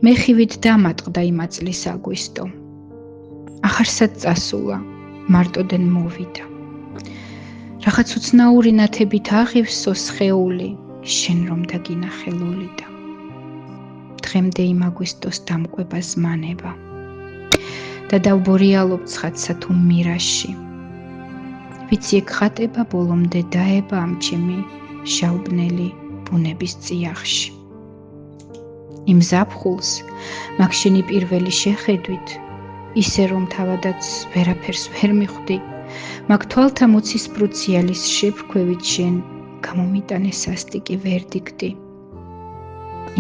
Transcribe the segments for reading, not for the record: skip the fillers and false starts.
მე ხივით დამატყდა იმ აწლის აგვისტო. ახარსაც წასულა, მარტოდენ მოვიდა. რაღაც უცნაური ნათებით აღივსო სხეული, შენ რომ დაგინახე ლოლიდა. დღემდე იმ აგვისტოს დამკვება ზმანება და დავბორიალობ ცხადსა თუ მირაში. ვიცი ეგ ხატება ბოლომდე დაება ამ ჩემი შავბნელი ბუნების წიაღში. იმ ზაფხულს, მაგ შენი პირველი შეხედვით, ისე რომ თავადაც ვერაფერს ვერ მიხვდი, მაგ თვალთა მოცისფრო ციალის შეფქვევით შენ გამომიტანე სასტიკი ვერდიქტი.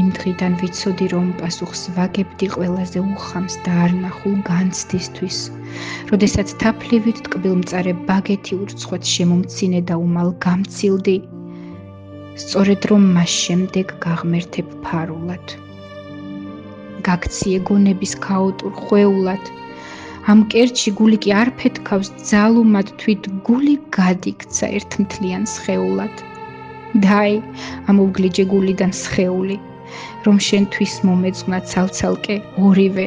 იმ დღიდან ვიცოდი, რომ პასუხს ვაგებდი ყველაზე უხამს და არნახულ განცდისთვის, როდესაც თაფლივით ტკბილმწარე ბაგეთი ურცხვად შემომცინე და უმალ გამცილდი, სწორედ რომ მას შემდეგ გაღმერთებ ფარულად. გაქციე გონების ქაოტურ ხვეულად, ამ კერჩი გული კი არ ფეთქავს ძალუმად თვით გული გადიქცა ერთმთლიან სხეულად. დაი, ამოვგლიჯე გულიდან სხეული, რომ შენთვის მომეწვნა ცალცალკე ორივე,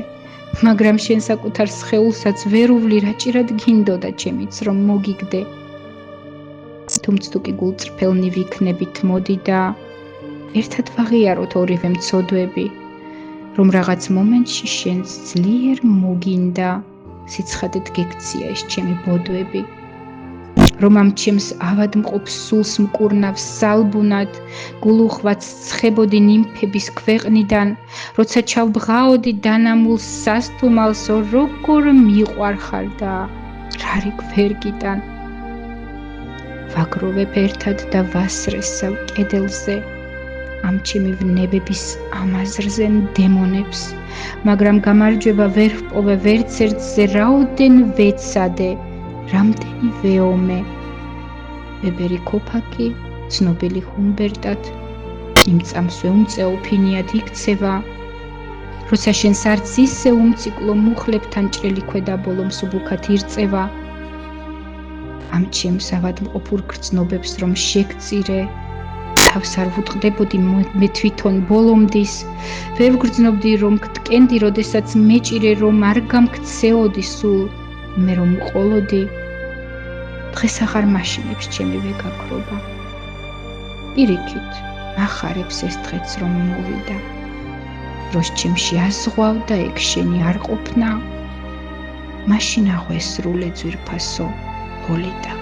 მაგრამ შენ საკუთარ სხეულსაც ვერ უვლი რაჭირად გინდოდა ჩემიც რომ მოგიგდე. თუმც თუ კი გულწრფელნი ვიქნებით მოდი და ერთად ვაღიაროთ ორივე მცოდვები, რომ რაღაც მომენტში შენს ძლიერ მოგინდა სიცხადედ გექცია ეს ჩემი ბოდვები, რომ ამ ჩემს ავადმყოფ სულს მკურნავს სალბუნად გულუხვაც ცხებოდი ნიმფების ქვეყნიდან, როცა ჩავბღაოდი დანამულ სასტუმალს როგორ მიყვარხარ და რარი გვერგიდან. ვაგროვებ ერთად და ვასრესავ კედელზე ამ ჩემი ვნებების ამაზრზე დემონებს, მაგრამ გამარჯვება ვერ ვპოვე ვერც ერთზე, რაოდენ ვეცადე, რამდენი ვეომე. ვებერი კოფაკი, ცნობილი ჰუმბერტად, იმ წამს ვეუმწეო ფინიად იქცევა, როცა შენს არც ისე უმციკლო მუხლებთან ჭრელი ქვედა ბოლომ სუბუქად ირწევა. ამ ჩემს ავადმყოფურ გრძნობებს რომ შეგწირე, თავს არ ვუტყდებოდი მე თვითონ ბოლომდის, ვერ ვგრძნობდი რომ გტკენდი, როდესაც მეჭირე რომ არ გამქცეოდი სულ, მე რომ მყოლოდი, დღეს აღარ მაშინებს ჩემი ვეგაქრობა. პირიქით, ახარებს ეს დღეც რომ მოვიდა, დროს ჩემში აზღვავდა ეგ შენი არ ყოფნა, მაშინ აღვესრულე ძვირფასო ლოლიდა.